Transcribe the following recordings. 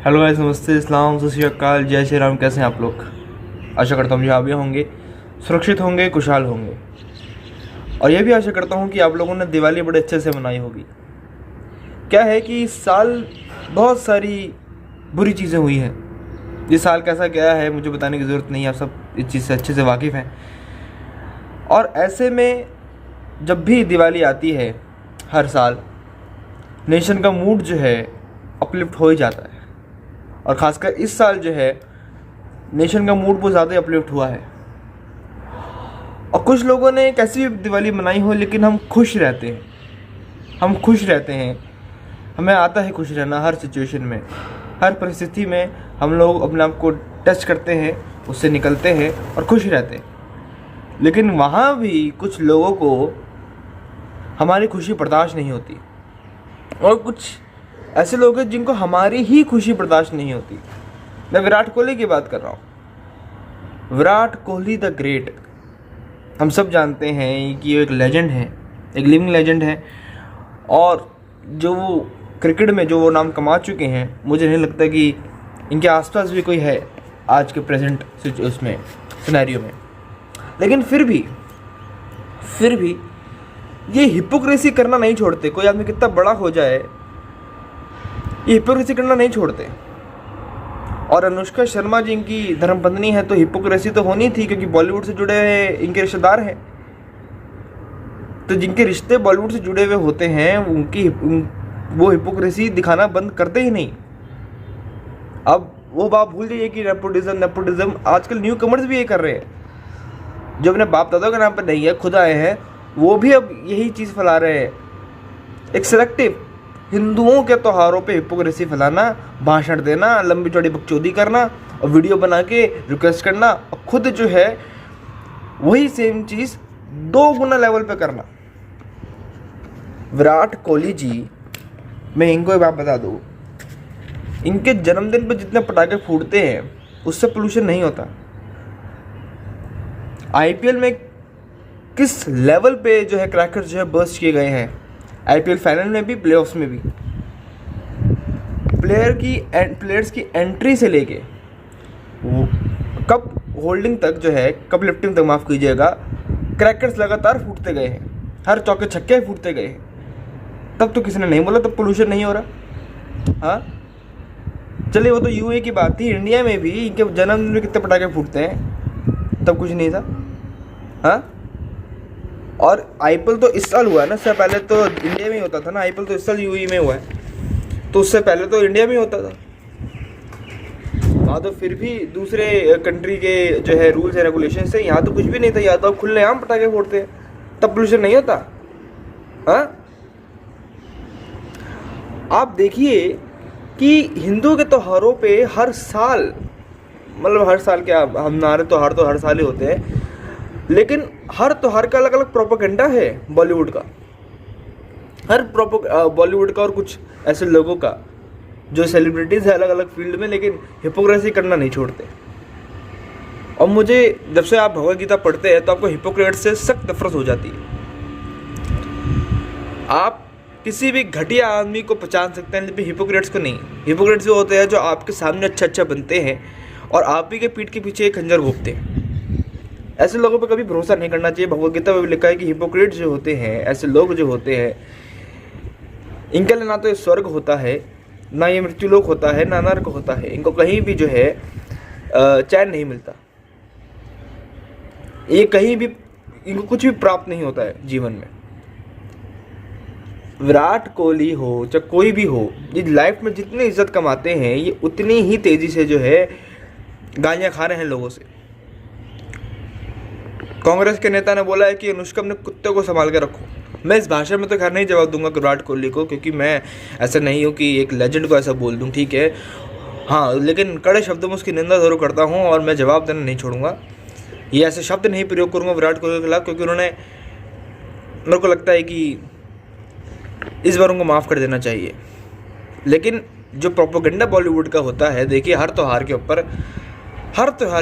Hello guys, नमस्ते, इस्लाम, सत श्री अकाल, जय श्री राम। कैसे हैं आप लोग? आशा करता हूँ आप भी होंगे, सुरक्षित होंगे, खुशहाल होंगे। और यह भी आशा करता हूँ कि आप लोगों ने दिवाली बड़े अच्छे से मनाई होगी। क्या है कि इस साल बहुत सारी बुरी चीज़ें हुई हैं। ये साल कैसा गया है मुझे बताने की ज़रूरत नहीं है, आप सब इस चीज़ से अच्छे से वाकिफ़ हैं। और ऐसे में जब भी दिवाली आती है हर साल, नेशन का मूड जो है अपलिफ्ट हो ही जाता है। और ख़ासकर इस साल जो है नेशन का मूड बहुत ज़्यादा अपलिफ्ट हुआ है। और कुछ लोगों ने कैसी भी दिवाली मनाई हो, लेकिन हम खुश रहते हैं, हमें आता है खुश रहना। हर सिचुएशन में, हर परिस्थिति में हम लोग अपने आप को टेस्ट करते हैं, उससे निकलते हैं और खुश रहते हैं। लेकिन वहाँ भी कुछ लोगों को हमारी खुशी बर्दाश्त नहीं होती, और कुछ ऐसे लोग हैं जिनको हमारी ही खुशी बर्दाश्त नहीं होती। मैं विराट कोहली की बात कर रहा हूँ। विराट कोहली द ग्रेट, हम सब जानते हैं कि वो एक लेजेंड है, एक लिविंग लेजेंड है। और जो वो क्रिकेट में जो वो नाम कमा चुके हैं, मुझे नहीं लगता कि इनके आसपास भी कोई है आज के प्रेजेंट उसमें सिनेरियो में। लेकिन फिर भी ये हिपोक्रेसी करना नहीं छोड़ते। कोई आदमी कितना बड़ा हो जाए, ये हिपोक्रेसी करना नहीं छोड़ते। और अनुष्का शर्मा जी इनकी धर्मपत्नी है, तो हिपोक्रेसी तो होनी थी, क्योंकि बॉलीवुड से जुड़े हुए इनके रिश्तेदार हैं। तो जिनके रिश्ते बॉलीवुड से जुड़े हुए होते हैं वो हिपोक्रेसी दिखाना बंद करते ही नहीं। अब वो बात भूल जाइए कि नेपोटिज्म आजकल न्यू कमर्स भी ये कर रहे हैं। जो अपने बाप दादा के नाम पर नहीं है, खुद आए हैं, वो भी अब यही चीज़ फैला रहे हैं। एक सेलेक्टिव हिंदुओं के त्योहारों पे हिपोक्रेसी फैलाना, भाषण देना, लंबी चौड़ी बकचोदी करना और वीडियो बना के रिक्वेस्ट करना, और खुद जो है वही सेम चीज़ 2 गुना लेवल पे करना। विराट कोहली जी, मैं इनको एक बात बता दूँ, इनके जन्मदिन पे जितने पटाखे फूटते हैं उससे पोल्यूशन नहीं होता। आईपीएल में किस लेवल पे जो है क्रैकर्स जो है बर्स्ट किए गए हैं, आईपीएल फाइनल में भी, प्लेऑफ्स में भी। प्लेयर्स की एंट्री से लेके कप होल्डिंग तक जो है, कप लिफ्टिंग तक माफ़ कीजिएगा, क्रैकर्स लगातार फूटते गए हैं, हर चौके छक्के फूटते गए हैं। तब तो किसी ने नहीं बोला, तब पोल्यूशन नहीं हो रहा। हाँ चलिए, वो तो यूए की बात थी। इंडिया में भी इनके जन्मदिन में कितने पटाखे फूटते हैं, तब कुछ नहीं था। हाँ, और आईपीएल तो इस साल हुआ है ना, इससे पहले तो इंडिया में ही होता था ना। आईपीएल तो इस साल यूएई में हुआ है, तो उससे पहले तो इंडिया में ही होता था। वहाँ तो फिर भी दूसरे कंट्री के जो है रूल्स एंड रेगुलेशन से, यहाँ तो कुछ भी नहीं था। यहाँ तो खुलेआम पटाखे फोड़ते हैं, तब पोल्यूशन नहीं होता। हाँ, आप देखिए कि हिंदू के त्योहारों पे हर साल, मतलब हर साल क्या, हमारे त्योहार तो हर साल ही होते हैं, लेकिन हर त्योहार का अलग अलग प्रोपेगेंडा है बॉलीवुड का। बॉलीवुड का और कुछ ऐसे लोगों का जो सेलिब्रिटीज़ है अलग अलग फील्ड में, लेकिन हिपोक्रेसी करना नहीं छोड़ते। और मुझे जब से आप भगवद गीता पढ़ते हैं तो आपको हिपोक्रेट से सख्त नफरत हो जाती है। आप किसी भी घटिया आदमी को पहचान सकते हैं, लेकिन हिपोक्रेट्स को नहीं। हिपोक्रेट्स वो होते हैं जो आपके सामने अच्छा बनते हैं और आप ही के पीठ के पीछे एक खंजर घोंपते हैं। ऐसे लोगों पर कभी भरोसा नहीं करना चाहिए। भगवद गीता में भी लिखा है कि हिपोक्रेट्स जो होते हैं, ऐसे लोग जो होते हैं, इनके लिए ना तो ये स्वर्ग होता है, ना ये मृत्युलोक होता है, ना नरक होता है। इनको कहीं भी जो है चैन नहीं मिलता। ये कहीं भी, इनको कुछ भी प्राप्त नहीं होता है जीवन में। विराट कोहली हो चाहे कोई भी हो, ये लाइफ में जितनी इज्जत कमाते हैं, ये उतनी ही तेजी से जो है गालियां खा रहे हैं लोगों से। कांग्रेस के नेता ने बोला है कि अनुष्का अपने कुत्ते को संभाल के रखो। मैं इस भाषा में तो खैर नहीं जवाब दूंगा विराट कोहली को, क्योंकि मैं ऐसा नहीं हूँ कि एक लेजेंड को ऐसा बोल दूँ, ठीक है। हाँ, लेकिन कड़े शब्दों में उसकी निंदा जरूर करता हूँ और मैं जवाब देना नहीं छोड़ूंगा। ये ऐसे शब्द नहीं प्रयोग करूँगा विराट कोहली के खिलाफ, क्योंकि उन्होंने, मेरे को लगता है कि इस बार उनको माफ़ कर देना चाहिए। लेकिन जो प्रोपेगेंडा बॉलीवुड का होता है, देखिए हर त्योहार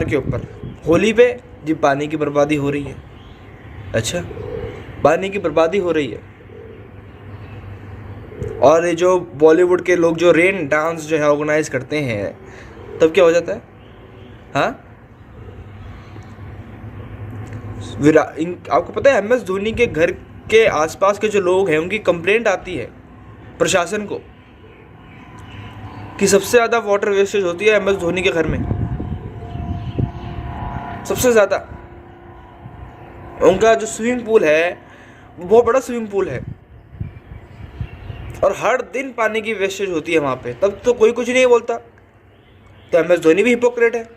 के ऊपर, होली पे जी पानी की बर्बादी हो रही है। अच्छा, पानी की बर्बादी हो रही है, और ये जो बॉलीवुड के लोग जो रेन डांस जो है ऑर्गेनाइज करते हैं, तब क्या हो जाता है? हाँ, आपको पता है MS धोनी के घर के आसपास के जो लोग हैं उनकी कंप्लेंट आती है प्रशासन को कि सबसे ज़्यादा वाटर वेस्टेज होती है MS धोनी के घर में, सबसे ज़्यादा। उनका जो स्विमिंग पूल है वो बहुत बड़ा स्विमिंग पूल है और हर दिन पानी की वेस्टेज होती है वहाँ पे, तब तो कोई कुछ नहीं बोलता। तो MS धोनी भी हिपोक्रेट है।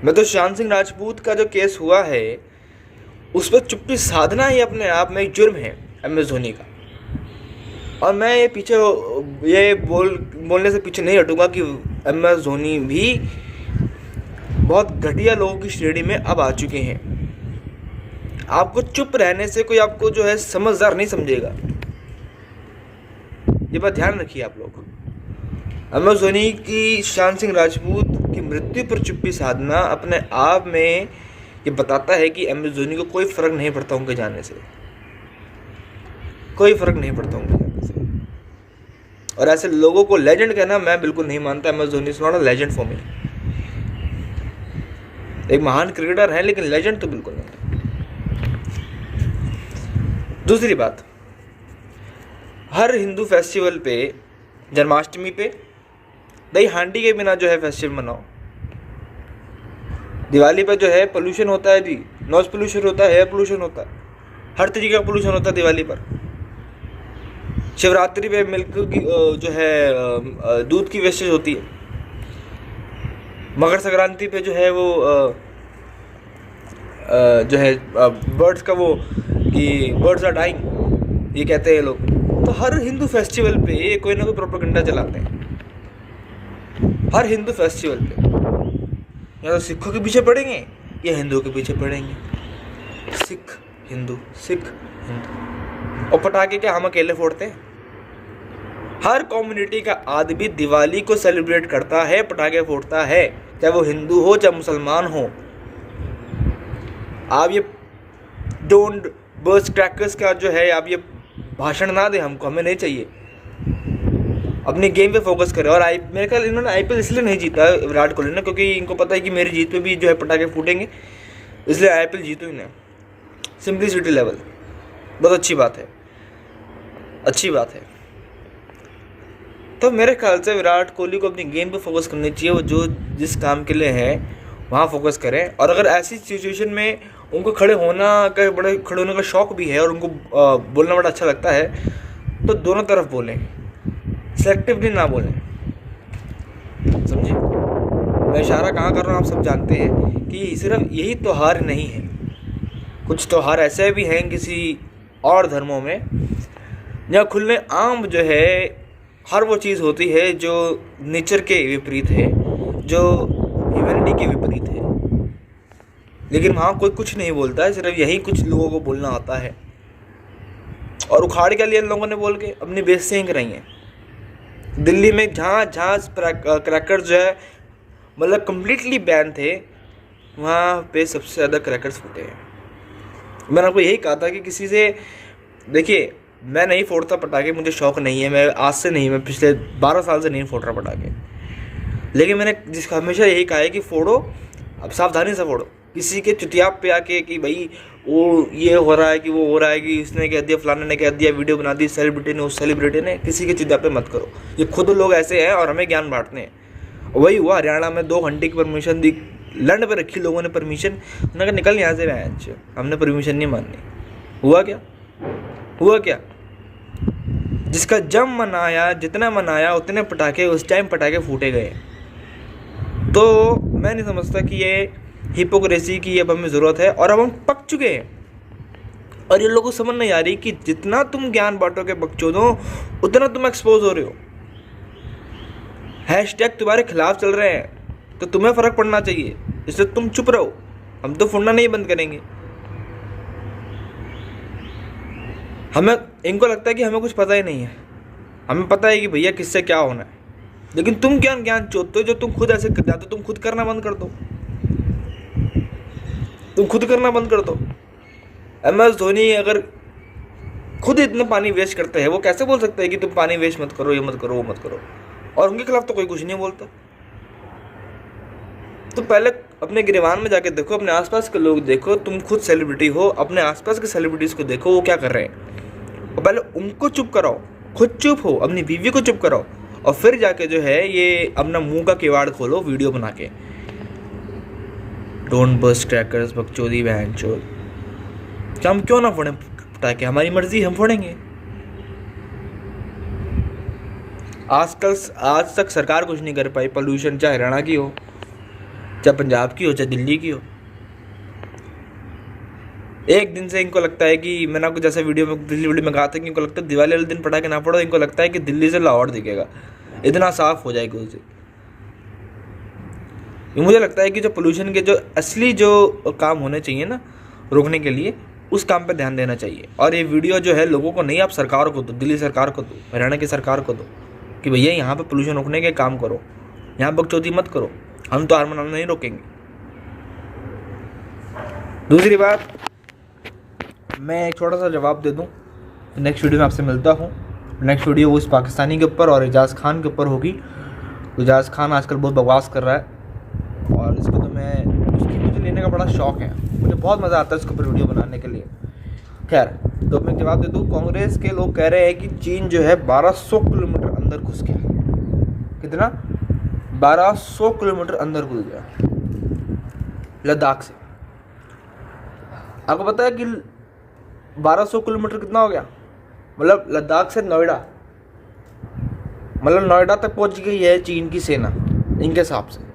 मैं तो सुशांत सिंह राजपूत का जो केस हुआ है उस पर चुप्पी साधना ही अपने आप में एक जुर्म है MS धोनी का। और मैं ये बोलने से पीछे नहीं हटूंगा कि MS धोनी भी बहुत घटिया लोगों की श्रेणी में अब आ चुके हैं। आपको चुप रहने से कोई आपको जो है समझदार नहीं समझेगा, ये बात ध्यान रखिए आप लोग। MS धोनी की सुशांत सिंह राजपूत की मृत्यु पर चुप्पी साधना अपने आप में ये बताता है कि MS धोनी को कोई फर्क नहीं पड़ता उनके जाने से, कोई फर्क नहीं पड़ता उनके जाने से। और ऐसे लोगों को लेजेंड कहना मैं बिल्कुल नहीं मानता। MS Dhoni is not a legend for me. एक महान क्रिकेटर है लेकिन लेजेंड तो बिल्कुल नहीं। दूसरी बात, हर हिंदू फेस्टिवल पे, जन्माष्टमी पे दही हांडी के बिना जो है फेस्टिवल मनाओ। दिवाली पे जो है पोल्यूशन होता है जी, नॉइज पोल्यूशन होता है, एयर पोल्यूशन होता है, हर तरीके का पोल्यूशन होता है दिवाली पर। शिवरात्रि पे मिल्क की जो है दूध की वेस्टेज होती है। मकर संक्रांति पे जो है वो जो है बर्ड्स का वो कि बर्ड्स आर डाइंग, ये कहते हैं लोग। तो हर हिंदू फेस्टिवल पे ये कोई ना कोई प्रोपेगेंडा चलाते हैं, हर हिंदू फेस्टिवल पे। या तो सिखों के पीछे पड़ेंगे या हिंदुओं के पीछे पड़ेंगे। सिख हिंदू, सिख हिंदू। और पटाखे क्या हम अकेले फोड़ते हैं? हर कम्युनिटी का आदमी दिवाली को सेलिब्रेट करता है, पटाखे फोड़ता है, चाहे वो हिंदू हो चाहे मुसलमान हो। आप ये डोंट बर्स्ट क्रैकर्स का जो है आप ये भाषण ना दें हमको, हमें नहीं चाहिए। अपने गेम पे फोकस करें। और मेरे ख्याल इन्होंने IPL इसलिए नहीं जीता विराट कोहली ने, क्योंकि इनको पता है कि मेरी जीत पे भी जो है पटाखे फूटेंगे, इसलिए IPL जीतो ही नहीं। सिंप्लिसिटी लेवल, बहुत अच्छी बात है, अच्छी बात है। तो मेरे ख्याल से विराट कोहली को अपनी गेम पे फोकस करनी चाहिए। वो जो जिस काम के लिए है वहाँ फोकस करें। और अगर ऐसी सिचुएशन में उनको खड़े होने का शौक़ भी है और उनको बोलना बड़ा अच्छा लगता है, तो दोनों तरफ बोलें, सेलेक्टिवली ना बोलें। समझे मैं इशारा कहाँ कर रहा हूँ? आप सब जानते हैं कि सिर्फ यही त्यौहार नहीं है, कुछ त्यौहार ऐसे भी हैं किसी और धर्मों में जहाँ खुले आम जो है हर वो चीज़ होती है जो नेचर के विपरीत है, जो ह्यूमैनिटी के विपरीत है, लेकिन वहाँ कोई कुछ नहीं बोलता है। सिर्फ यही कुछ लोगों को बोलना आता है और उखाड़ के लिए इन लोगों ने बोल के अपनी बेइज्जतियां कराई हैं। दिल्ली में जहाँ क्रैकर्स जो है मतलब कम्प्लीटली बैन थे, वहाँ पे सबसे ज़्यादा क्रैकर्स फूटे हैं। मैंने आपको यही कहा था कि किसी से, देखिए मैं नहीं फोड़ता पटाखे, मुझे शौक़ नहीं है, मैं आज से नहीं, मैं पिछले 12 साल से नहीं फोड़ रहा पटाखे। लेकिन मैंने जिसका हमेशा यही कहा है कि फोड़ो, अब सावधानी से फोड़ो। किसी के चुतियाप पे आके कि भाई वो ये हो रहा है कि वो हो रहा है कि इसने कह दिया, फलाने ने कह दिया, वीडियो बना दी सेलिब्रिटी ने, उस सेलिब्रिटी ने, किसी के चुतियाप पे मत करो। ये खुद लोग ऐसे हैं और हमें ज्ञान बांटते हैं। वही हुआ हरियाणा में 2 घंटे की परमिशन दी, लैंड पे रखी लोगों ने परमिशन, उन्होंने कहा निकल यहाँ से, मैं हमने परमिशन नहीं माननी। हुआ क्या? हुआ क्या? जिसका जम मनाया, जितना मनाया उतने पटाखे उस टाइम पटाखे फूटे गए। तो मैं नहीं समझता कि ये हिपोक्रेसी की अब हमें ज़रूरत है, और अब हम पक चुके हैं। और ये लोगों को समझ नहीं आ रही कि जितना तुम ज्ञान बांटोगे बकचोदों, उतना तुम एक्सपोज हो रहे हो। हैशटैग तुम्हारे खिलाफ चल रहे हैं, तो तुम्हें फ़र्क पड़ना चाहिए, इसलिए तुम चुप रहो। हम तो फुड़ना नहीं बंद करेंगे। हमें, इनको लगता है कि हमें कुछ पता ही नहीं है। हमें पता है कि भैया किससे क्या होना है, लेकिन तुम ज्ञान चोदते हो जो तुम खुद ऐसे कर जाते हो। तुम खुद करना बंद कर दो, तुम खुद करना बंद कर दो। MS धोनी अगर खुद इतना पानी वेस्ट करते हैं, वो कैसे बोल सकते हैं कि तुम पानी वेस्ट मत करो, ये मत करो, वो मत करो, और उनके खिलाफ तो कोई कुछ नहीं बोलता। तो पहले अपने गिरवान में जाके देखो, अपने आसपास के लोग देखो, तुम खुद सेलिब्रिटी हो, अपने आसपास के सेलिब्रिटीज़ को देखो वो क्या कर रहे हैं, और पहले उनको चुप कराओ, खुद चुप हो, अपनी बीवी को चुप कराओ, और फिर जाके जो है ये अपना मुंह का किवाड़ खोलो वीडियो बना के। डोंट बस्ट क्रैकर्स, बकचोदी, बहन चोद। क्या हम क्यों ना फोड़ें पटाखे, हमारी मर्जी, हम फोड़ेंगे। आज तक सरकार कुछ नहीं कर पाई, पोल्यूशन चाहे हरियाणा की हो, चाहे पंजाब की हो, चाहे दिल्ली की हो। एक दिन से इनको लगता है कि मैंने आपको जैसे पिछली वीडियो में कहा था कि इनको लगता है दिवाली वाले दिन पटाखे ना फोड़ो, इनको लगता है कि दिल्ली से लाहौर दिखेगा, इतना साफ हो जाएगा उसे। मुझे लगता है कि जो पोल्यूशन के जो असली जो काम होने चाहिए ना रोकने के लिए, उस काम पे ध्यान देना चाहिए। और ये वीडियो जो है लोगों को नहीं, आप सरकार को दो, दिल्ली सरकार को दो, हरियाणा की सरकार को दो कि भैया यहाँ पे पोल्यूशन रोकने के काम करो, यहाँ बकचोदी मत करो, हम तो हार नहीं रोकेंगे। दूसरी बात, मैं एक छोटा सा जवाब दे दूँ, नेक्स्ट वीडियो में आपसे मिलता हूँ। नेक्स्ट वीडियो उस पाकिस्तानी के ऊपर और एजाज़ खान के ऊपर होगी। एजाज़ खान आजकल बहुत बकवास कर रहा है, और इसको तो उसकी मुझे लेने का बड़ा शौक़ है, मुझे बहुत मज़ा आता है इसके ऊपर वीडियो बनाने के लिए। खैर, तो मैं जवाब दे दूँ, कांग्रेस के लोग कह रहे हैं कि चीन जो है 1200 किलोमीटर अंदर घुस गया। कितना? 1200 किलोमीटर अंदर घुस गया लद्दाख से। आपको पता है कि 1200 किलोमीटर कितना हो गया? मतलब लद्दाख से नोएडा, मतलब नोएडा तक पहुंच गई है चीन की सेना इनके हिसाब से।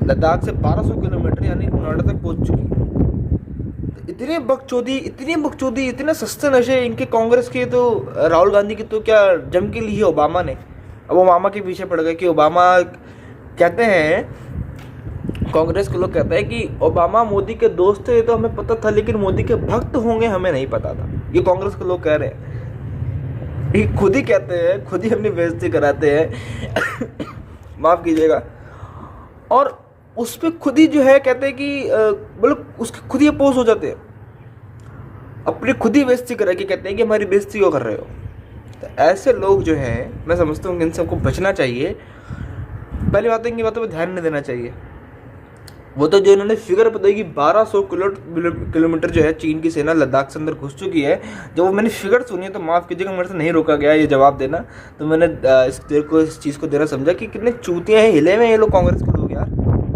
लद्दाख से 1200 किलोमीटर यानी नोएडा तक पहुंच चुकी है। तो इतनी बकचोदी, इतने सस्ते नशे इनके कांग्रेस के। तो राहुल गांधी की तो क्या जम के ली है ओबामा ने। अब ओबामा के पीछे पड़ गए कि ओबामा कहते हैं, कांग्रेस के लोग कहते हैं कि ओबामा मोदी के दोस्त थे, ये तो हमें पता था, लेकिन मोदी के भक्त होंगे हमें नहीं पता था। ये कांग्रेस के लोग कह रहे हैं, ये खुद ही कहते हैं, खुद ही अपनी बेइज्जती कराते हैं माफ़ कीजिएगा। और उस पर खुद ही जो है कहते हैं कि मतलब उसके खुद ही अपोज हो जाते हैं, अपनी खुद ही बेइज्जती करा के कहते हैं कि हमारी बेइज्जती क्यों कर रहे हो। तो ऐसे लोग जो हैं, मैं समझता हूँ कि इन सबको बचना चाहिए। पहली बात है, इनकी बातों पर ध्यान नहीं देना चाहिए। वो तो जो इन्होंने फिगर बताई कि 1200 किलोमीटर जो है चीन की सेना लद्दाख से अंदर घुस चुकी है, जब वो मैंने फिगर सुनी है तो माफ़ कीजिएगा, मेरे से नहीं रोका गया ये जवाब देना। तो मैंने इस चीज़ को देना समझा कि कितने चूतियाँ हैं, हिले में ये लोग कांग्रेस के लोग यार।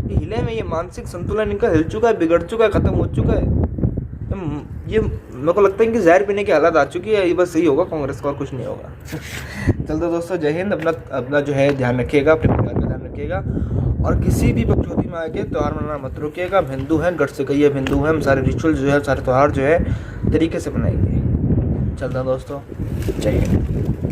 ये हिले में, ये मानसिक संतुलन इनका हिल चुका है, बिगड़ चुका है, ख़त्म हो चुका है। ये मेरे को लगता है कि जहर पीने की हालत आ चुकी है। ये बस सही होगा कांग्रेस का, और कुछ नहीं होगा। चलते दोस्तों, जय हिंद। अपना जो है ध्यान रखिएगा, अपने परिवार का ध्यान रखिएगा, और किसी भी बकचोदी में आके त्यौहार मनाना मत रोकिएगा। हम हिंदू हैं, गट से कहिए हिंदू हैं। हम सारे रिचुअल जो है, सारे त्यौहार जो है तरीके से बनाएंगे। चलता दोस्तों, जय हिंद।